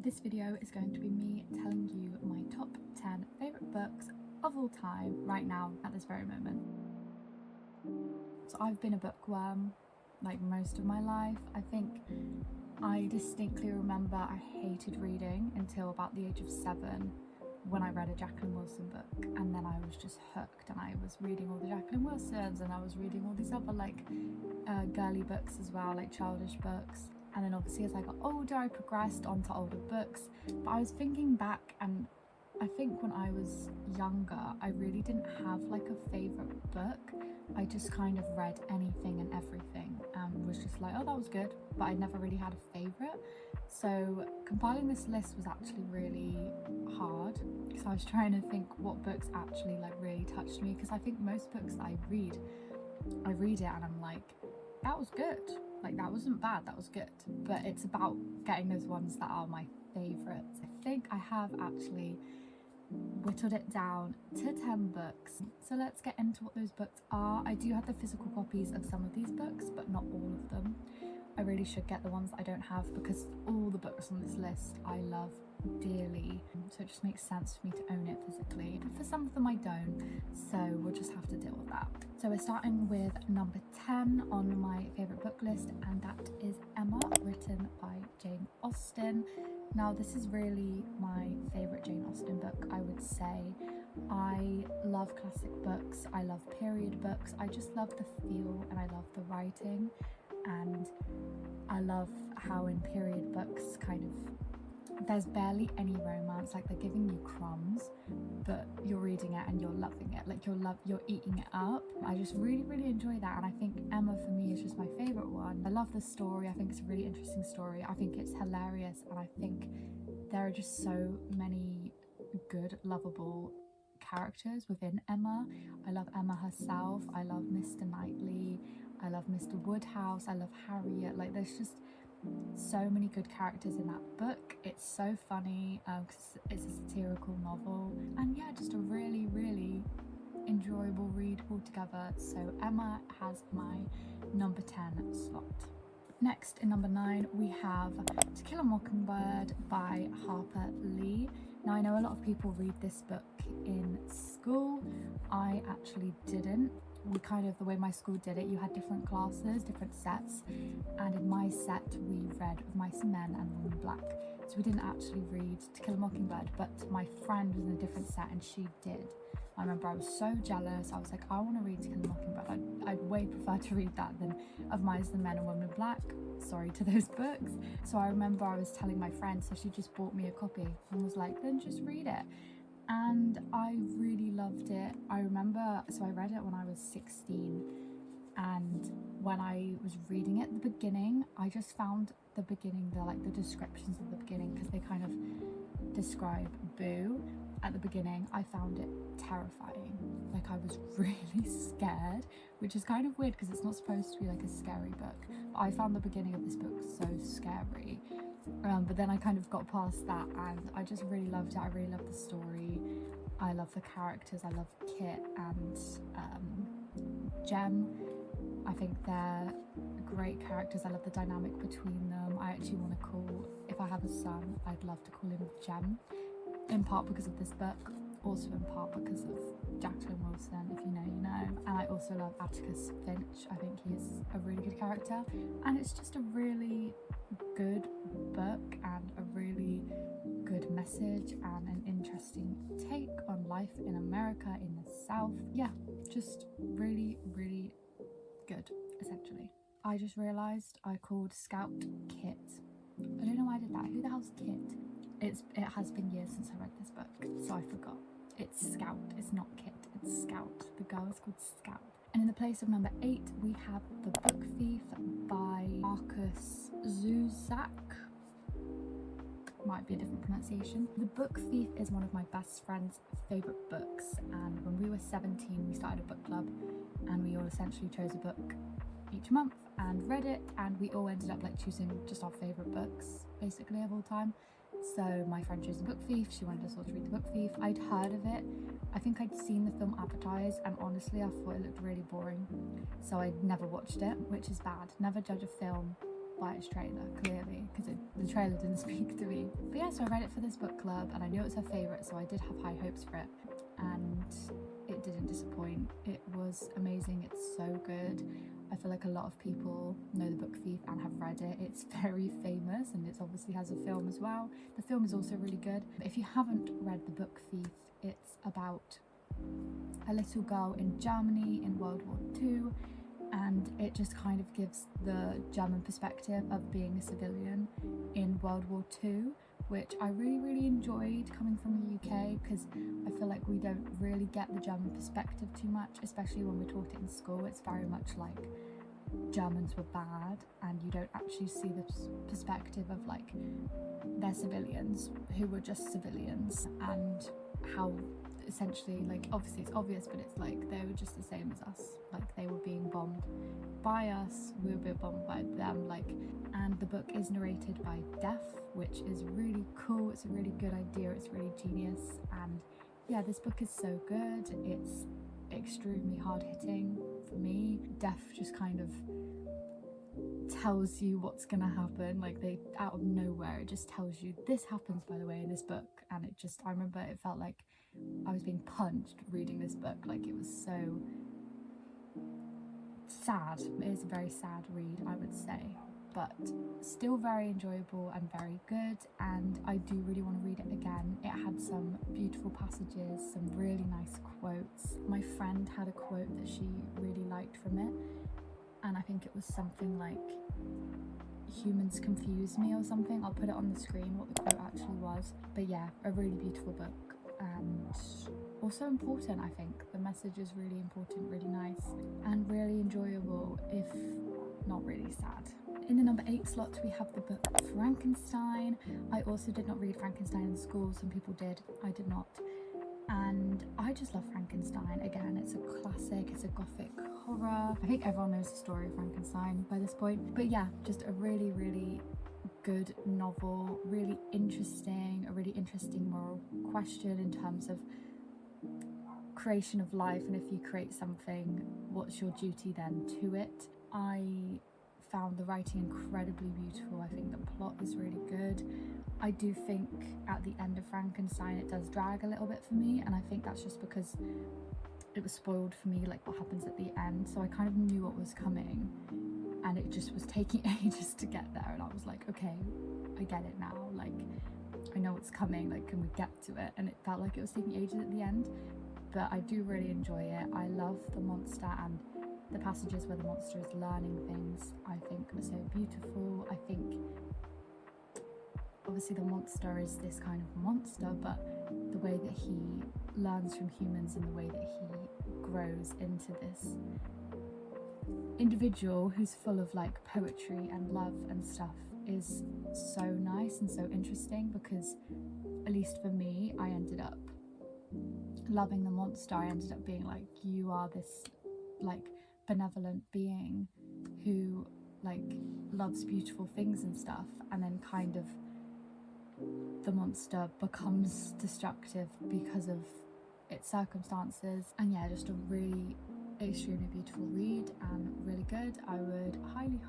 This video is going to be me telling you my top 10 favourite books of all time right now at this very moment. So I've been a bookworm like most of my life. I think I distinctly remember I hated reading until about the age of 7 when I read a Jacqueline Wilson book, and then I was just hooked and I was reading all the Jacqueline Wilsons and I was reading all these other like girly books as well, like childish books. And then obviously as I got older I progressed onto older books. But I was thinking back, and I think when I was younger I really didn't have like a favourite book. I just kind of read anything and everything and was just like, oh, that was good, but I never really had a favourite. So compiling this list was actually really hard because I was trying to think what books actually like really touched me, because I think most books that I read it and I'm like, that was good, like that wasn't bad, that was good. But it's about getting those ones that are my favourites. I think I have actually whittled it down to 10 books. So let's get into what those books are. I do have the physical copies of some of these books, but not all of them. I really should get the ones that I don't have, because all the books on this list I love dearly, so it just makes sense for me to own it physically. But for some of them I don't, so we'll just have to deal with that. So we're starting with number 10 on my favourite book list, and that is Emma, written by Jane Austen. Now this is really my favourite Jane Austen book, I would say. I love classic books, I love period books, I just love the feel and I love the writing, and I love how in period books kind of there's barely any romance, like they're giving you crumbs but you're reading it and you're loving it, like you're eating it up. I just really enjoy that, and I think Emma for me is just my favourite one. I love the story, I think it's a really interesting story, I think it's hilarious, and I think there are just so many good lovable characters within Emma. I love Emma herself, I love Mr. Knightley, I love Mr. Woodhouse, I love Harriet. Like there's just so many good characters in that book. It's so funny because it's a satirical novel, and yeah, just a really enjoyable read altogether. So Emma has my number 10 slot. Next, in number 9, we have To Kill a Mockingbird by Harper Lee. Now I know a lot of people read this book in school. I actually didn't. The way my school did it, you had different classes, different sets, and in my set we read Of Mice and Men and Woman in Black. So we didn't actually read To Kill a Mockingbird, but my friend was in a different set and she did. I remember I was so jealous. I was like, I want to read To Kill a Mockingbird. I'd way prefer to read that than Of Mice and Men and Woman in Black. Sorry to those books. So I remember I was telling my friend, so she just bought me a copy and was like, then just read it. And I really loved it. I remember, so I read it when I was 16, and when I was reading it at the beginning, I just found the beginning, the descriptions of the beginning, because they kind of describe Boo at the beginning. I found it terrifying. Like I was really scared, which is kind of weird because it's not supposed to be like a scary book. But I found the beginning of this book so scary. But then I kind of got past that and I just really loved it. I really loved the story. I love the characters. I love Kit and Jem. I think they're great characters. I love the dynamic between them. I actually want to call, if I have a son, I'd love to call him Jem, in part because of this book, also in part because of Jacqueline Wilson. If you know, you know. And I also love Atticus Finch. I think he is a really good character, and it's just a really good book and a really good message and an interesting take on life in America in the South. Yeah, just really good, essentially. I just realised I called Scout Kit. I don't know why I did that. Who the hell's Kit? It has been years since I read this book, so I forgot. It's Scout, it's not Kit, it's Scout. The girl is called Scout. And in the place of number 8, we have The Book Thief by Markus. Zusak. Might be a different pronunciation. The Book Thief is one of my best friend's favourite books, and when we were 17 we started a book club and we all essentially chose a book each month and read it, and we all ended up like choosing just our favourite books basically of all time. So my friend chose The Book Thief, she wanted us all to read The Book Thief. I'd heard of it, I think I'd seen the film advertised, and honestly I thought it looked really boring, so I never watched it, which is bad. Never judge a film by its trailer, clearly, because the trailer didn't speak to me. But yeah, so I read it for this book club, and I knew it was her favourite, so I did have high hopes for it, and it didn't disappoint. It was amazing. It's so good. I feel like a lot of people know the book Theif and have read it. It's very famous, and it obviously has a film as well. The film is also really good. But if you haven't read the book Theif, it's about a little girl in Germany in World War II, and it just kind of gives the German perspective of being a civilian in World War II, which I really enjoyed coming from the UK, because I feel like we don't really get the German perspective too much, especially when we're taught it in school. It's very much like Germans were bad, and you don't actually see the perspective of like their civilians who were just civilians, and how essentially, like, obviously it's obvious, but it's like they were just the same as us. Like, they were being bombed by us, we were being bombed by them, like. And the book is narrated by Theif, which is really cool. It's a really good idea. It's really genius. And yeah, this book is so good. It's extremely hard-hitting for me. Theif just kind of tells you what's gonna happen, like, they out of nowhere, it just tells you this happens, by the way, in this book. And it just, I remember it felt like I was being punched reading this book. Like, it was so sad. It is a very sad read, I would say, but still very enjoyable and very good, and I do really want to read it again. It had some beautiful passages, some really nice quotes. My friend had a quote that she really liked from it, and I think it was something like, "Humans confuse me," or something. I'll put it on the screen what the quote actually was. But yeah, a really beautiful book, and also important. I think the message is really important, really nice, and really enjoyable, if not really sad. In the number 8 slot, we have the book Frankenstein. I also did not read Frankenstein in school. Some people did, I did not. And I just love Frankenstein. Again, it's a classic, it's a gothic horror. I think everyone knows the story of Frankenstein by this point. But yeah, just a really good novel, really interesting, a really interesting moral question in terms of creation of life, and if you create something, what's your duty then to it. I found the writing incredibly beautiful. I think the plot is really good. I do think at the end of Frankenstein it does drag a little bit for me, and I think that's just because it was spoiled for me, like what happens at the end, so I kind of knew what was coming, and it just was taking ages to get there, and I was like, okay, I get it now, like I know what's coming, like can we get to it? And it felt like it was taking ages at the end, but I do really enjoy it. I love the monster, and the passages where the monster is learning things I think are so beautiful. I think obviously the monster is this kind of monster, but the way that he learns from humans and the way that he grows into this individual who's full of like poetry and love and stuff is so nice and so interesting, because at least for me, I ended up loving the monster. I ended up being like, you are this like benevolent being who like loves beautiful things and stuff, and then kind of the monster becomes destructive because of its circumstances. And yeah, just a really extremely beautiful read and really good. I would highly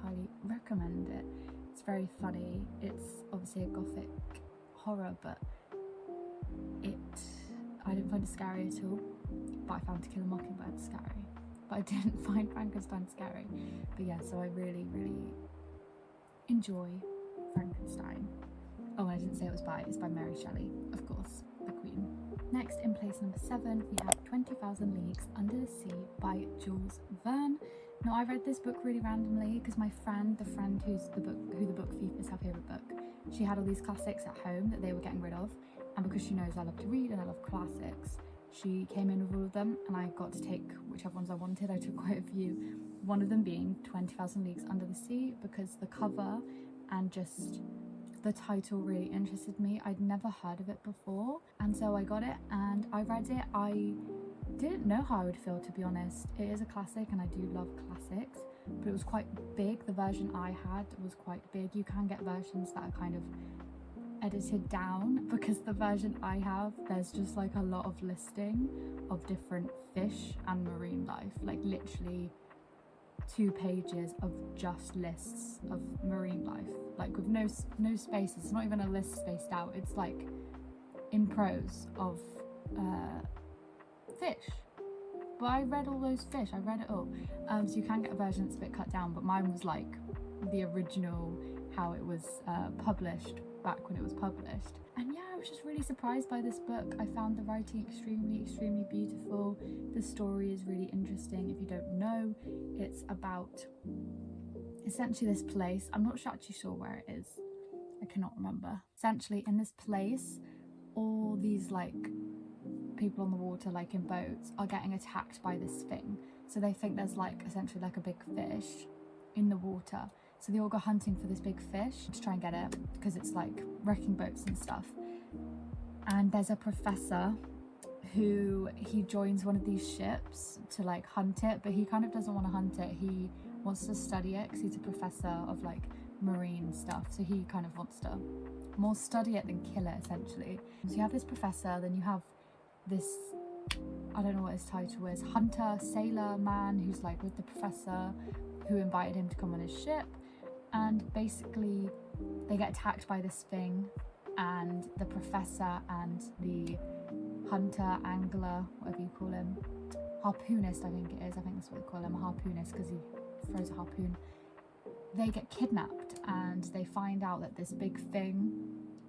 recommend it. It's very funny. It's obviously a gothic horror, but I didn't find it scary at all, but I found To Kill a Mockingbird scary, but I didn't find Frankenstein scary. But yeah, so I really enjoy Frankenstein. Oh, I didn't say it's by Mary Shelley, of course, the Queen. Next, in place number 7, we have 20,000 Leagues Under the Sea by Jules Verne. Now, I read this book really randomly because my friend, the friend who the book Theif is her favourite book, she had all these classics at home that they were getting rid of, and because she knows I love to read and I love classics, she came in with all of them, and I got to take whichever ones I wanted. I took quite a few, one of them being 20,000 Leagues Under the Sea, because the cover and just the title really interested me. I'd never heard of it before, and so I got it and I read it. I didn't know how I would feel, to be honest. It is a classic and I do love classics, but it was quite big. The version I had was quite big. You can get versions that are kind of edited down, because the version I have, there's just like a lot of listing of different fish and marine life, like literally 2 pages of just lists of marine life, like with no spaces. It's not even a list spaced out, it's like in prose of fish. But I read all those fish, I read it all. So you can get a version that's a bit cut down, but mine was like the original, how it was published back when it was published. And yeah, I was just really surprised by this book. I found the writing extremely beautiful. The story is really interesting. If you don't know, it's about essentially this place. I'm not actually sure where it is. I cannot remember. Essentially in this place, all these like people on the water, like in boats, are getting attacked by this thing. So they think there's like essentially like a big fish in the water. So they all go hunting for this big fish to try and get it, because it's like wrecking boats and stuff. And there's a professor who he joins one of these ships to like hunt it, but he kind of doesn't want to hunt it. He wants to study it because he's a professor of like marine stuff. So he kind of wants to more study it than kill it, essentially. So you have this professor, then you have this, I don't know what his title is, hunter, sailor man who's like with the professor, who invited him to come on his ship. And basically they get attacked by this thing, and the professor and the hunter, angler, whatever you call him, harpoonist I think it is, I think that's what they call him, a harpoonist, because he throws a harpoon. They get kidnapped and they find out that this big thing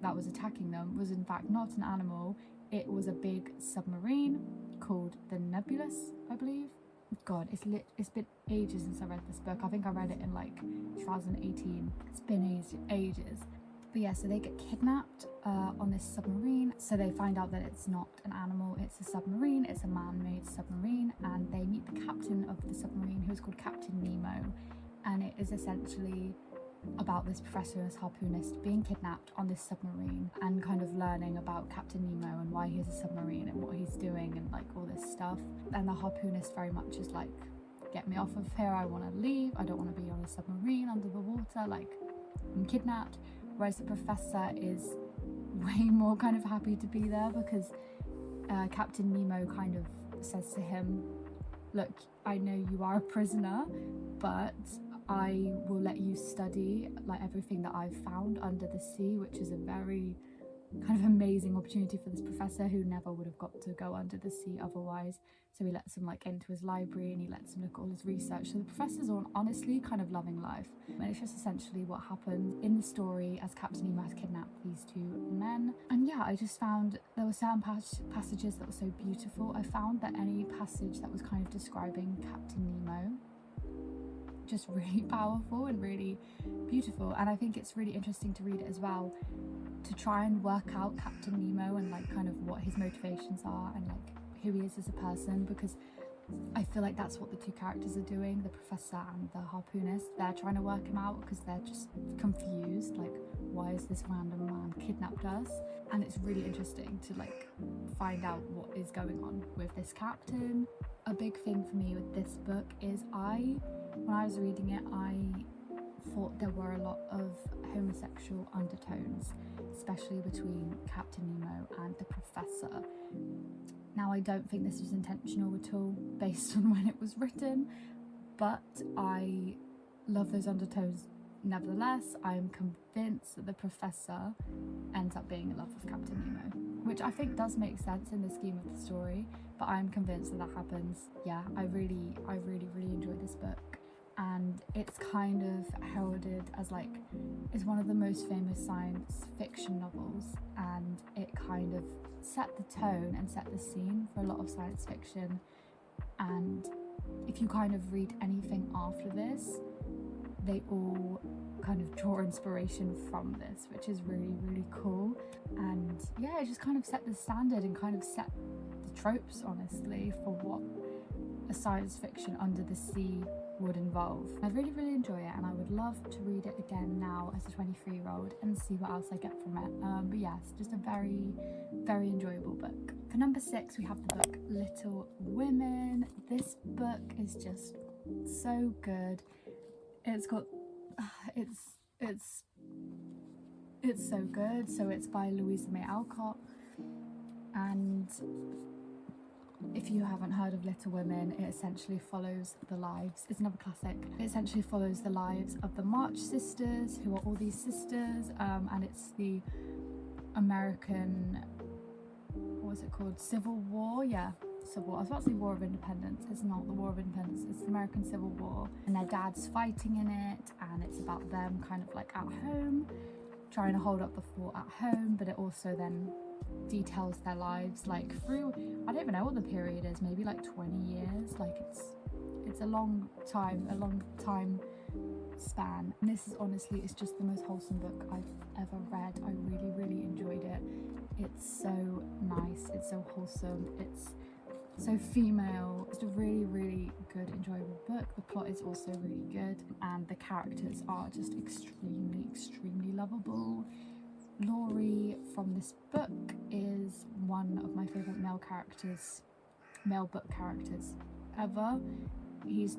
that was attacking them was in fact not an animal, it was a big submarine called the Nebulous, I believe. God, it's been ages since I read this book. I think I read it in like 2018. It's been ages. But yeah, so they get kidnapped on this submarine. So they find out that it's not an animal, it's a submarine, it's a man-made submarine, and they meet the captain of the submarine, who is called Captain Nemo. And it is essentially about this professor and this harpoonist being kidnapped on this submarine, and kind of learning about Captain Nemo and why he's a submarine and what he's doing and like all this stuff. And the harpoonist very much is like, get me off of here, I want to leave, I don't want to be on a submarine under the water, like I'm kidnapped. Whereas the professor is way more kind of happy to be there, because Captain Nemo kind of says to him, look, I know you are a prisoner, but I will let you study like everything that I've found under the sea, which is a very kind of amazing opportunity for this professor who never would have got to go under the sea otherwise. So he lets him like into his library and he lets him look at all his research. So the professor's honestly kind of loving life. And it's just essentially what happens in the story as Captain Nemo has kidnapped these 2 men. And yeah, I just found there were certain passages that were so beautiful. I found that any passage that was kind of describing Captain Nemo, just really powerful and really beautiful. And I think it's really interesting to read it as well, to try and work out Captain Nemo and like kind of what his motivations are and like who he is as a person, because I feel like that's what the 2 characters are doing, the professor and the harpoonist. They're trying to work him out because they're just confused, like why is this random man kidnapped us? And it's really interesting to like find out what is going on with this captain. A big thing for me with this book is when I was reading it, I thought there were a lot of homosexual undertones, especially between Captain Nemo and the professor. Now, I don't think this was intentional at all based on when it was written, but I love those undertones nevertheless. I am convinced that the professor ends up being in love with Captain Nemo, which I think does make sense in the scheme of the story, but I'm convinced that happens. Yeah, I really enjoyed this book. And it's kind of heralded as like, it's one of the most famous science fiction novels, and it kind of set the tone and set the scene for a lot of science fiction. And if you kind of read anything after this, they all kind of draw inspiration from this, which is really cool. And yeah, it just kind of set the standard and kind of set the tropes, honestly, for what a science fiction under the sea would involve. I really enjoy it, and I would love to read it again now as a 23-year-old and see what else I get from it. But yes, just a very enjoyable book. For number 6, we have the book Little Women. This book is just so good. It's got it's so good. So it's by Louisa May Alcott, and If you haven't heard of Little Women, it essentially follows the lives, it's another classic, it essentially follows the lives of the March sisters, who are all these sisters, and it's the American, what was it called, Civil War? Yeah, Civil War. I was about to say War of Independence. It's not the War of Independence, it's the American Civil War, and their dad's fighting in it, and it's about them kind of like at home, trying to hold up the fort at home, but it also then details their lives like through, I don't even know what the period is, maybe like 20 years, like it's a long time span. And this is honestly, it's just the most wholesome book I've ever read. I really enjoyed it. It's so nice, it's so wholesome, it's so female. It's a really good, enjoyable book. The plot is also really good, and the characters are just extremely lovable. Laurie from this book is one of my favourite male book characters ever. He's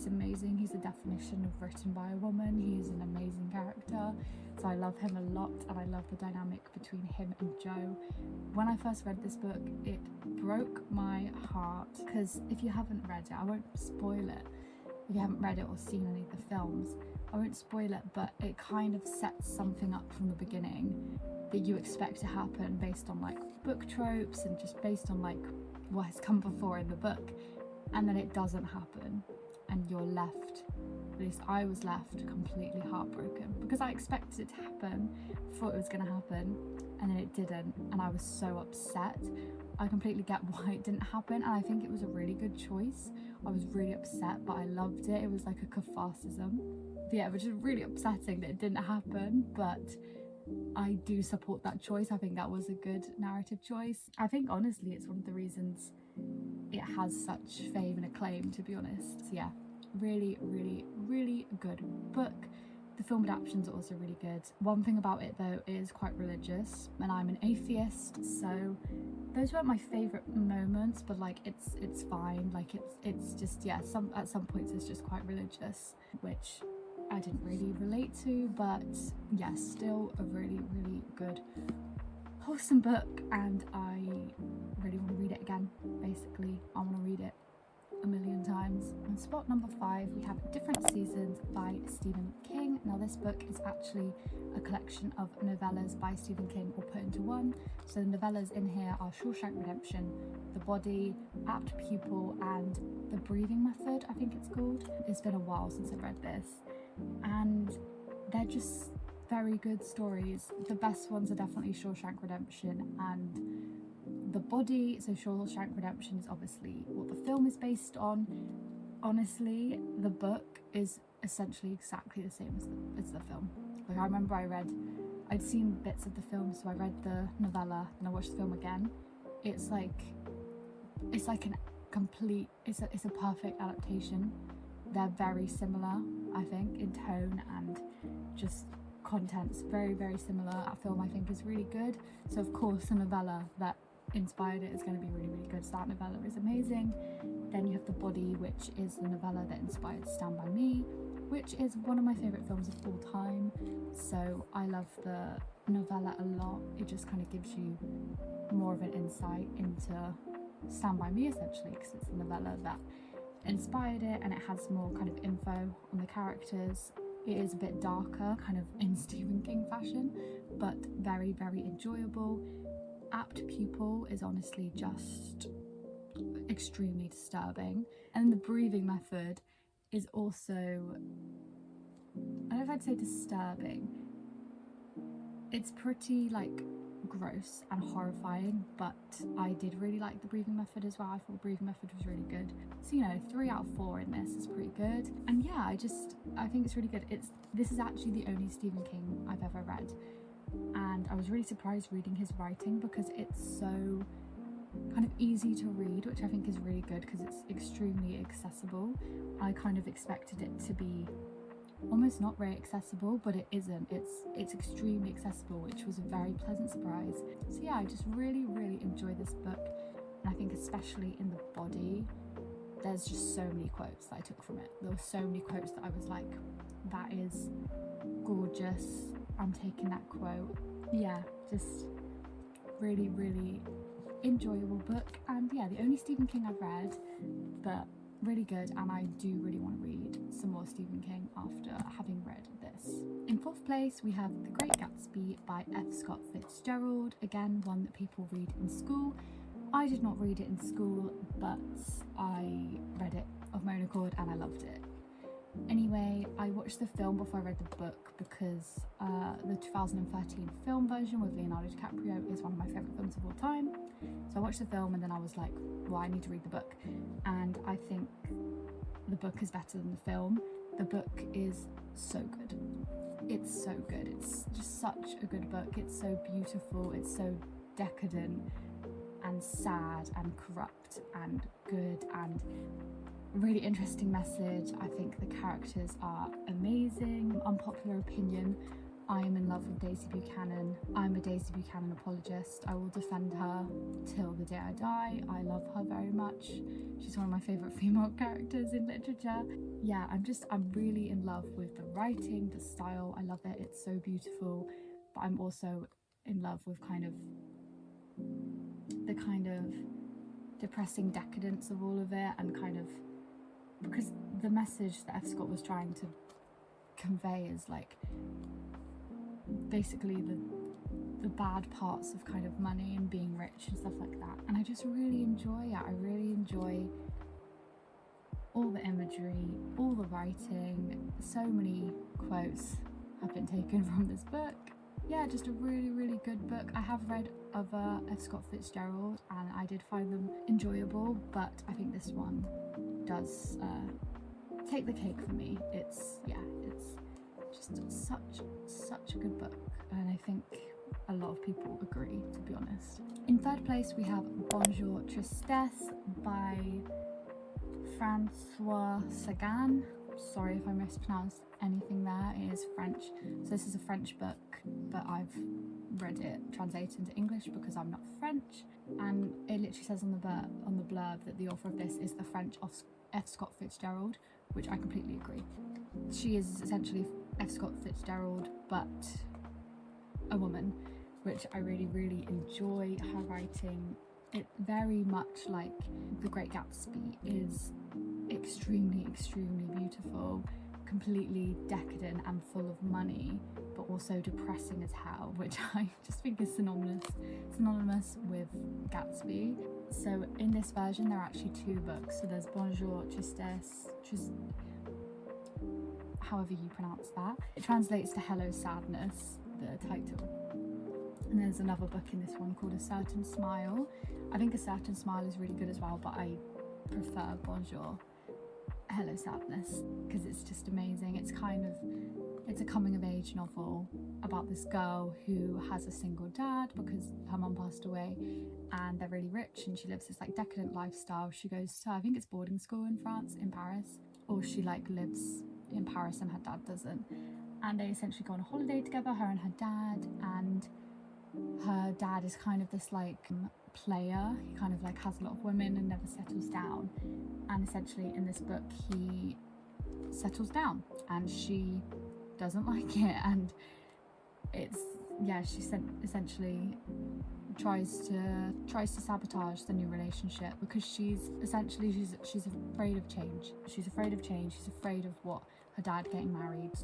amazing. He's a definition of written by a woman. He's an amazing character, so I love him a lot, and I love the dynamic between him and Jo. When I first read this book, it broke my heart, because if you haven't read it, I won't spoil it. If you haven't read it or seen any of the films, I won't spoil it, but it kind of sets something up from the beginning that you expect to happen based on like book tropes and just based on like what has come before in the book, and then it doesn't happen, and you're left, at least I was left, completely heartbroken, because I expected it to happen, thought it was going to happen, and then it didn't, and I was so upset. I completely get why it didn't happen, and I think it was a really good choice. I was really upset, but I loved it. It was like a catharsism. Yeah, which is really upsetting that it didn't happen, but I do support that choice. I think that was a good narrative choice. I think honestly it's one of the reasons it has such fame and acclaim, to be honest. So yeah, really good book. The film adaptations are also really good. One thing about it though is quite religious, and I'm an atheist, so those weren't my favourite moments, but like it's fine. Like it's just, yeah, at some points it's just quite religious, which I didn't really relate to, but yeah, still a really good wholesome book, and I really want to read it again. Basically, I want to read it a million times. On spot number 5, we have Different Seasons by Stephen King. Now this book is actually a collection of novellas by Stephen King all put into one. So the novellas in here are Shawshank Redemption, The Body, Apt Pupil, and The Breathing Method, I think it's called. It's been a while since I've read this, and they're just very good stories. The best ones are definitely Shawshank Redemption and The Body. So Shawshank Redemption is obviously what the film is based on. Honestly, the book is essentially exactly the same as the film. Like, I remember I'd seen bits of the film, so I read the novella and I watched the film again. It's like an complete, it's a perfect adaptation. They're very similar, I think, in tone and just contents, very similar. That film, I think, is really good. So of course the novella that inspired it is going to be really good. So that novella is amazing. Then you have The Body, which is the novella that inspired Stand By Me, which is one of my favourite films of all time. So I love the novella a lot. It just kind of gives you more of an insight into Stand By Me, essentially, because it's the novella that inspired it, and it has more kind of info on the characters. It is a bit darker, kind of in Stephen King fashion, but very enjoyable. Apt Pupil is honestly just extremely disturbing, and The Breathing Method is also, I don't know if I'd say disturbing. It's pretty like gross and horrifying, but I did really like The Breathing Method as well. I thought The Breathing Method was really good. So, you know, 3 out of 4 in this is pretty good. And yeah, I think it's really good. This is actually the only Stephen King I've ever read, and I was really surprised reading his writing because it's so kind of easy to read, which I think is really good because it's extremely accessible. I kind of expected it to be almost not very accessible, but it isn't. It's extremely accessible, which was a very pleasant surprise. So yeah, I just really enjoyed this book, and I think especially in The Body, there's just so many quotes that I took from it. There were so many quotes that I was like, that is gorgeous, I'm taking that quote. Yeah, just really enjoyable book, and yeah, the only Stephen King I've read, but really good, and I do really want to read some more Stephen King after having read this. In fourth place we have The Great Gatsby by F. Scott Fitzgerald, again one that people read in school. I did not read it in school, but I read it of my own accord and I loved it. Anyway, I watched the film before I read the book because the 2013 film version with Leonardo DiCaprio is one of my favourite films of all time. So I watched the film and then I was like, well, I need to read the book. And I think the book is better than the film. The book is so good. It's so good. It's just such a good book. It's so beautiful. It's so decadent and sad and corrupt and good and really interesting message. I think the characters are amazing. Unpopular opinion, I am in love with Daisy Buchanan. I'm a Daisy Buchanan apologist. I will defend her till the day I die. I love her very much. She's one of my favourite female characters in literature. Yeah, I'm really in love with the writing, the style. I love it. It's so beautiful. But I'm also in love with the kind of depressing decadence of all of it, and kind of because the message that F. Scott was trying to convey is like basically the bad parts of kind of money and being rich and stuff like that, and I just really enjoy it. I really enjoy all the imagery, all the writing. So many quotes have been taken from this book. Yeah, just a really, really good book. I have read other F. Scott Fitzgerald and I did find them enjoyable, but I think this one does take the cake for me. It's just such a good book, and I think a lot of people agree, to be honest. In third place we have Bonjour, Tristesse by Francoise Sagan. Sorry if I mispronounced anything there. It is French, so this is a French book, but I've read it translated into English because I'm not French, and it literally says on the blurb that the author of this is the French F. Scott Fitzgerald, which I completely agree. She is essentially F. Scott Fitzgerald but a woman, which I really, really enjoy. Her writing, it very much like The Great Gatsby, is extremely, extremely beautiful, completely decadent and full of money, but also depressing as hell, which I just think is synonymous with Gatsby. So in this version there are actually two books. So there's Bonjour, Tristesse, however you pronounce that. It translates to Hello Sadness, the title. And there's another book in this one called A Certain Smile. I think A Certain Smile is really good as well, but I prefer Bonjour, Hello Sadness, because it's just amazing. It's a coming of age novel about this girl who has a single dad because her mum passed away, and they're really rich, and she lives this like decadent lifestyle. She goes to, I think it's boarding school in France, in Paris, or she like lives in Paris and her dad doesn't, and they essentially go on a holiday together, her and her dad, and her dad is kind of this like player. He kind of like has a lot of women and never settles down, and essentially in this book he settles down and she doesn't like it, and it's, yeah, she essentially tries to sabotage the new relationship because she's afraid of change. She's afraid of what her dad getting married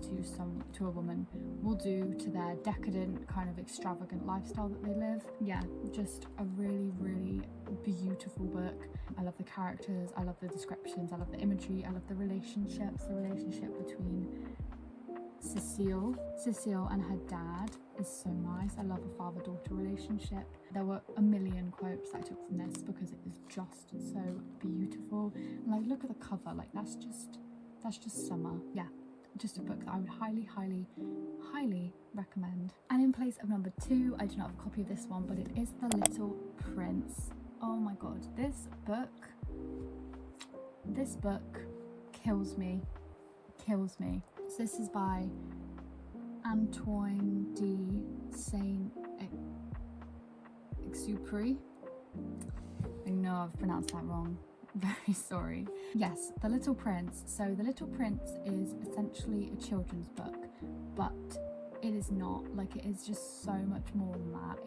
to a woman will do to their decadent kind of extravagant lifestyle that they live. Yeah, just a really, really beautiful book. I love the characters, I love the descriptions, I love the imagery, I love the relationships. The relationship between Cecile and her dad is so nice. I love a father-daughter relationship. There were a million quotes that I took from this because it was just so beautiful. Like, look at the cover, like that's just summer. Yeah, just a book that I would highly, highly, highly recommend. And in place of number 2, I do not have a copy of this one, but it is The Little Prince. Oh my god, this book kills me. So this is by Antoine de Saint-Exupéry. I know I've pronounced that wrong. Very sorry. Yes, The Little Prince. So The Little Prince is essentially a children's book, but it is not. Like, it is just so much more than that.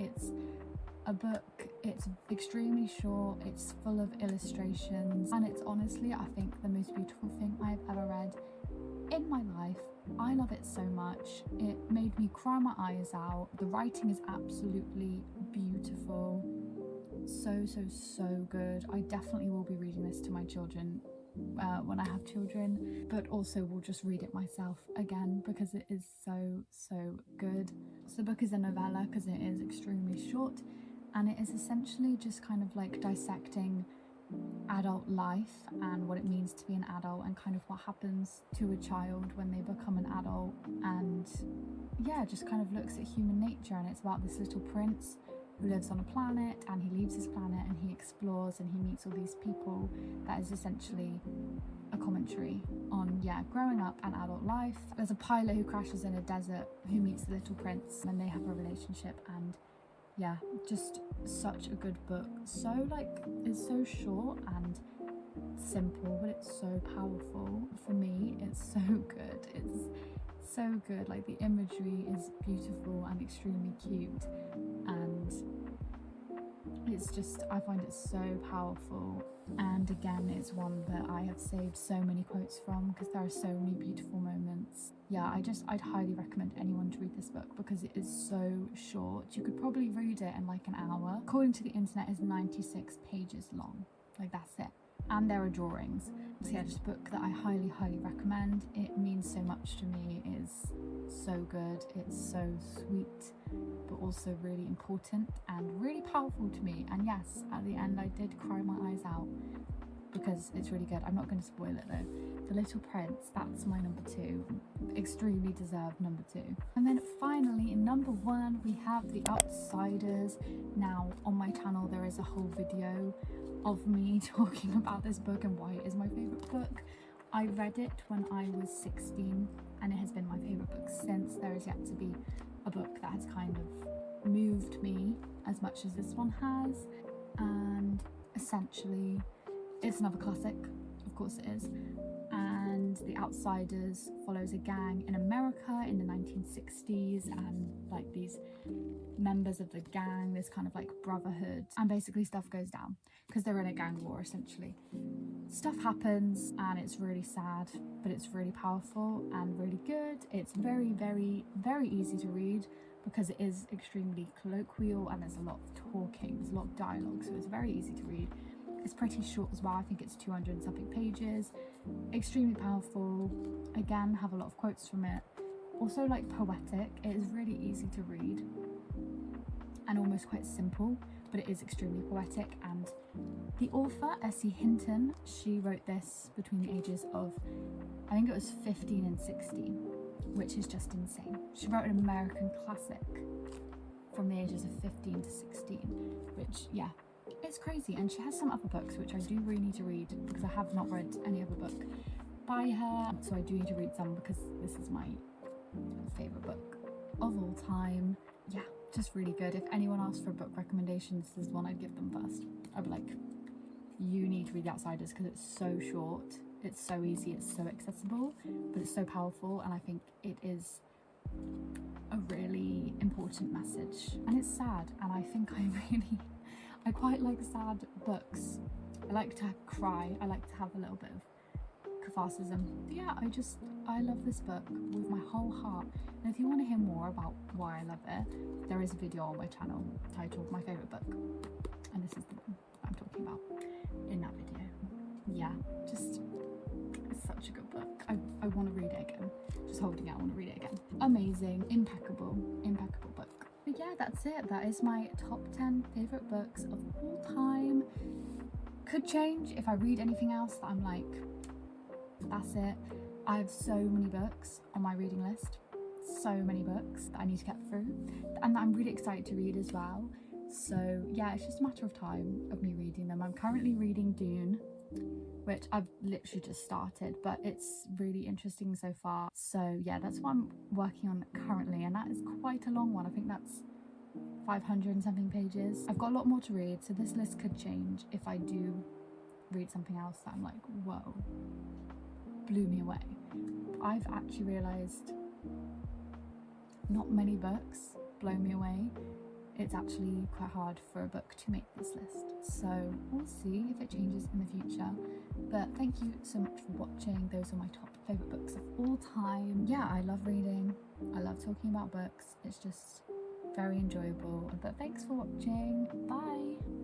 a book. It's extremely short, it's full of illustrations, and it's honestly, I think, the most beautiful thing I've ever read in my life. I love it so much. It made me cry my eyes out. The writing is absolutely beautiful. So good. I definitely will be reading this to my children when I have children, but also will just read it myself again because it is so good. So the book is a novella because it is extremely short, and it is essentially just kind of like dissecting adult life and what it means to be an adult, and kind of what happens to a child when they become an adult, and yeah, just kind of looks at human nature. And it's about this little prince who lives on a planet, and he leaves his planet and he explores and he meets all these people. That is essentially a commentary on, yeah, growing up and adult life. There's a pilot who crashes in a desert who meets the little prince, and they have a relationship, and yeah, just such a good book. So like, it's so short and simple, but it's so powerful. For me, it's so good. It's so good. Like, the imagery is beautiful and extremely cute, and it's just, I find it so powerful. And again, it's one that I have saved so many quotes from because there are so many beautiful moments. Yeah, I'd highly recommend anyone to read this book because it is so short. You could probably read it in like an hour. According to the internet, it's 96 pages long. Like, that's it. And there are drawings. So yeah, just a book that I highly recommend. It means so much to me. It is so good. It's so sweet, but also really important and really powerful to me. And yes, at the end I did cry my eyes out because it's really good. I'm not going to spoil it though. The Little Prince, that's my number 2. Extremely deserved number 2. And then finally, in number 1, we have The Outsiders. Now, on my channel there is a whole video of me talking about this book and why it is my favourite book. I read it when I was 16 and it has been my favourite book since. There is yet to be a book that has kind of moved me as much as this one has, and essentially it's another classic, of course it is. And The Outsiders follows a gang in America in the 1960s, and like these members of the gang, this kind of like brotherhood, and basically stuff goes down because they're in a gang war essentially. Stuff happens and it's really sad, but it's really powerful and really good. It's very easy to read because it is extremely colloquial and there's a lot of talking, there's a lot of dialogue, so it's very easy to read. It's pretty short as well. I think it's 200 and something pages. Extremely powerful. Again, have a lot of quotes from it. Also like poetic. It is really easy to read and almost quite simple, but it is extremely poetic. And the author, S.E Hinton, she wrote this between the ages of, I think it was 15 and 16, which is just insane. She wrote an American classic from the ages of 15 to 16, which, yeah, it's crazy. And she has some other books which I do really need to read because I have not read any other book by her, so I do need to read some because this is my favourite book of all time. Yeah, just really good. If anyone asks for a book recommendation, this is the one I'd give them first. I'd be like, you need to read The Outsiders because it's so short, it's so easy, it's so accessible, but it's so powerful, and I think it is a really important message. And it's sad, and I think I quite like sad books. I like to cry, I like to have a little bit of catharsis. But yeah, I love this book with my whole heart. And if you want to hear more about why I love it, there is a video on my channel titled My Favourite Book, and this is the one I'm talking about in that video. Yeah, just, it's such a good book. I want to read it again. Just holding it, I want to read it again. Amazing, impeccable book. But yeah, that's it. That is my top 10 favourite books of all time. Could change if I read anything else that I'm like, that's it. I have so many books on my reading list. So many books that I need to get through. And that I'm really excited to read as well. So yeah, it's just a matter of time of me reading them. I'm currently reading Dune, which I've literally just started, but it's really interesting so far. So yeah, that's what I'm working on currently, and that is quite a long one. I think that's 500 and something pages. I've got a lot more to read, so this list could change if I do read something else that I'm like, whoa, blew me away. I've actually realised not many books blow me away it's actually quite hard for a book to make this list. So we'll see if it changes in the future. But thank you so much for watching. Those are my top favourite books of all time. Yeah, I love reading. I love talking about books. It's just very enjoyable. But thanks for watching. Bye!